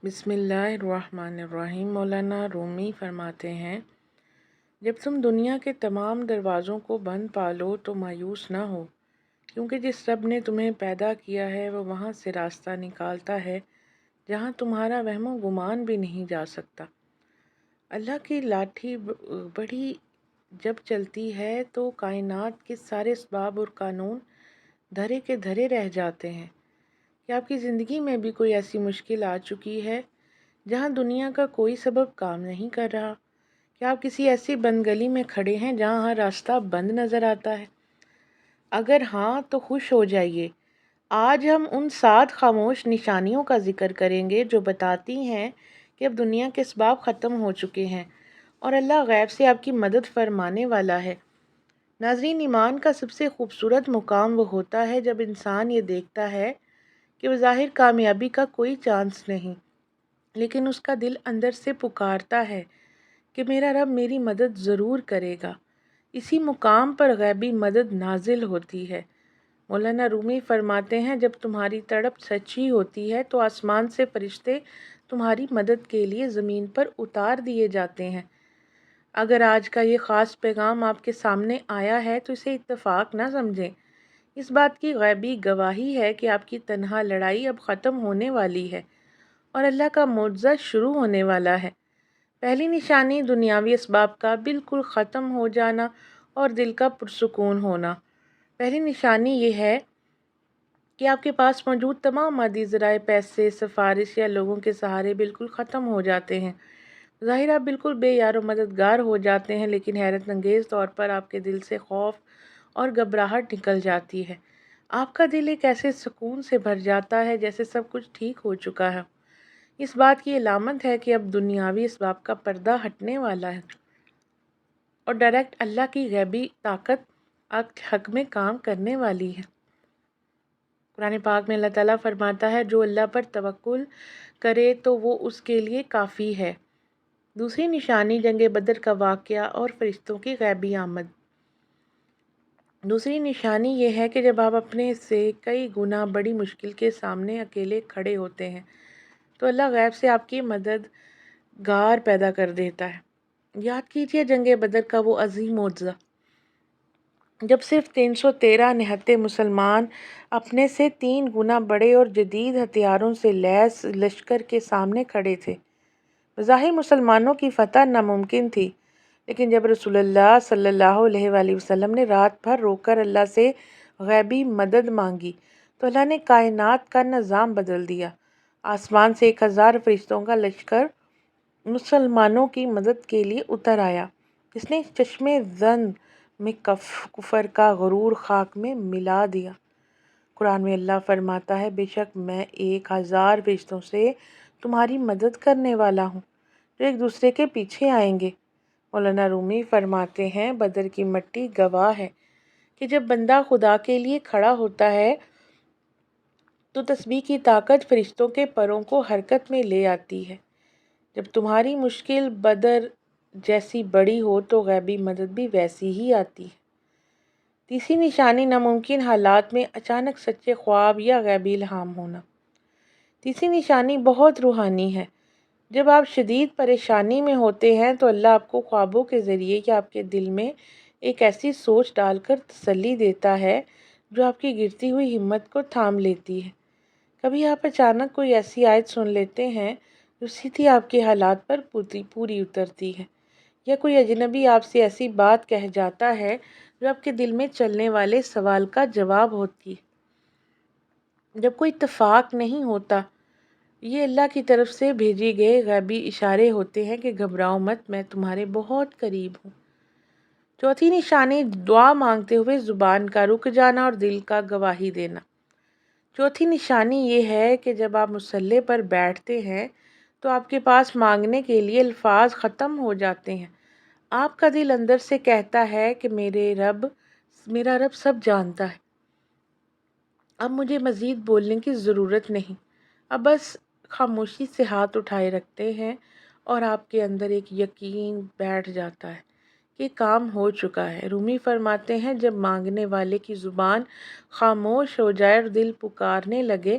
بسم اللہ الرحمن الرحیم۔ مولانا رومی فرماتے ہیں، جب تم دنیا کے تمام دروازوں کو بند پالو تو مایوس نہ ہو، کیونکہ جس رب نے تمہیں پیدا کیا ہے وہ وہاں سے راستہ نکالتا ہے جہاں تمہارا وہم و گمان بھی نہیں جا سکتا۔ اللہ کی لاٹھی بڑی جب چلتی ہے تو کائنات کے سارے اسباب اور قانون دھرے کے دھرے رہ جاتے ہیں۔ کیا آپ کی زندگی میں بھی کوئی ایسی مشکل آ چکی ہے جہاں دنیا کا کوئی سبب کام نہیں کر رہا؟ کیا آپ کسی ایسی بند گلی میں کھڑے ہیں جہاں ہر راستہ بند نظر آتا ہے؟ اگر ہاں تو خوش ہو جائیے۔ آج ہم ان 7 خاموش نشانیوں کا ذکر کریں گے جو بتاتی ہیں کہ اب دنیا کے اسباب ختم ہو چکے ہیں اور اللہ غیب سے آپ کی مدد فرمانے والا ہے۔ ناظرین، ایمان کا سب سے خوبصورت مقام وہ ہوتا ہے جب انسان یہ دیکھتا ہے کہ بظاہر کامیابی کا کوئی چانس نہیں، لیکن اس کا دل اندر سے پکارتا ہے کہ میرا رب میری مدد ضرور کرے گا۔ اسی مقام پر غیبی مدد نازل ہوتی ہے۔ مولانا رومی فرماتے ہیں، جب تمہاری تڑپ سچی ہوتی ہے تو آسمان سے فرشتے تمہاری مدد کے لیے زمین پر اتار دیے جاتے ہیں۔ اگر آج کا یہ خاص پیغام آپ کے سامنے آیا ہے تو اسے اتفاق نہ سمجھیں۔ اس بات کی غیبی گواہی ہے کہ آپ کی تنہا لڑائی اب ختم ہونے والی ہے اور اللہ کا معجزہ شروع ہونے والا ہے۔ پہلی نشانی دنیاوی اسباب کا بالکل ختم ہو جانا اور دل کا پرسکون ہونا۔ پہلی نشانی یہ ہے کہ آپ کے پاس موجود تمام مادی ذرائع، پیسے، سفارش یا لوگوں کے سہارے بالکل ختم ہو جاتے ہیں۔ ظاہر آپ بالکل بے یار و مددگار ہو جاتے ہیں، لیکن حیرت انگیز طور پر آپ کے دل سے خوف اور گھبراہٹ نکل جاتی ہے۔ آپ کا دل ایک ایسے سکون سے بھر جاتا ہے جیسے سب کچھ ٹھیک ہو چکا ہے۔ اس بات کی علامت ہے کہ اب دنیاوی اسباب کا پردہ ہٹنے والا ہے اور ڈائریکٹ اللہ کی غیبی طاقت آپ کے حق میں کام کرنے والی ہے۔ قرآن پاک میں اللہ تعالیٰ فرماتا ہے، جو اللہ پر توکل کرے تو وہ اس کے لیے کافی ہے۔ دوسری نشانی جنگ بدر کا واقعہ اور فرشتوں کی غیبی آمد۔ دوسری نشانی یہ ہے کہ جب آپ اپنے سے کئی گنا بڑی مشکل کے سامنے اکیلے کھڑے ہوتے ہیں تو اللہ غیب سے آپ کی مددگار پیدا کر دیتا ہے۔ یاد کیجئے جنگ بدر کا وہ عظیم معجزہ جب صرف 313 نہتے مسلمان اپنے سے 3 گنا بڑے اور جدید ہتھیاروں سے لیس لشکر کے سامنے کھڑے تھے۔ بظاہر مسلمانوں کی فتح ناممکن تھی، لیکن جب رسول اللہ صلی اللہ علیہ وآلہ وسلم نے رات بھر رو کر اللہ سے غیبی مدد مانگی تو اللہ نے کائنات کا نظام بدل دیا۔ آسمان سے 1000 فرشتوں کا لشکر مسلمانوں کی مدد کے لیے اتر آیا، جس نے چشمے زن میں کفر کا غرور خاک میں ملا دیا۔ قرآن میں اللہ فرماتا ہے، بے شک میں 1000 فرشتوں سے تمہاری مدد کرنے والا ہوں جو ایک دوسرے کے پیچھے آئیں گے۔ مولانا رومی فرماتے ہیں، بدر کی مٹی گواہ ہے کہ جب بندہ خدا کے لیے کھڑا ہوتا ہے تو تسبیح کی طاقت فرشتوں کے پروں کو حرکت میں لے آتی ہے۔ جب تمہاری مشکل بدر جیسی بڑی ہو تو غیبی مدد بھی ویسی ہی آتی ہے۔ تیسری نشانی ناممکن حالات میں اچانک سچے خواب یا غیبی الہام ہونا۔ تیسری نشانی بہت روحانی ہے۔ جب آپ شدید پریشانی میں ہوتے ہیں تو اللہ آپ کو خوابوں کے ذریعے یا آپ کے دل میں ایک ایسی سوچ ڈال کر تسلی دیتا ہے جو آپ کی گرتی ہوئی ہمت کو تھام لیتی ہے۔ کبھی آپ اچانک کوئی ایسی آیت سن لیتے ہیں جو سیدھی آپ کے حالات پر پوری اترتی ہے، یا کوئی اجنبی آپ سے ایسی بات کہہ جاتا ہے جو آپ کے دل میں چلنے والے سوال کا جواب ہوتی ہے۔ جب کوئی اتفاق نہیں ہوتا، یہ اللہ کی طرف سے بھیجے گئے غیبی اشارے ہوتے ہیں کہ گھبراؤ مت، میں تمہارے بہت قریب ہوں۔ چوتھی نشانی دعا مانگتے ہوئے زبان کا رک جانا اور دل کا گواہی دینا۔ چوتھی نشانی یہ ہے کہ جب آپ مصلی پر بیٹھتے ہیں تو آپ کے پاس مانگنے کے لیے الفاظ ختم ہو جاتے ہیں۔ آپ کا دل اندر سے کہتا ہے کہ میرا رب سب جانتا ہے، اب مجھے مزید بولنے کی ضرورت نہیں۔ اب بس خاموشی سے ہاتھ اٹھائے رکھتے ہیں اور آپ کے اندر ایک یقین بیٹھ جاتا ہے کہ کام ہو چکا ہے۔ رومی فرماتے ہیں، جب مانگنے والے کی زبان خاموش ہو جائے اور دل پکارنے لگے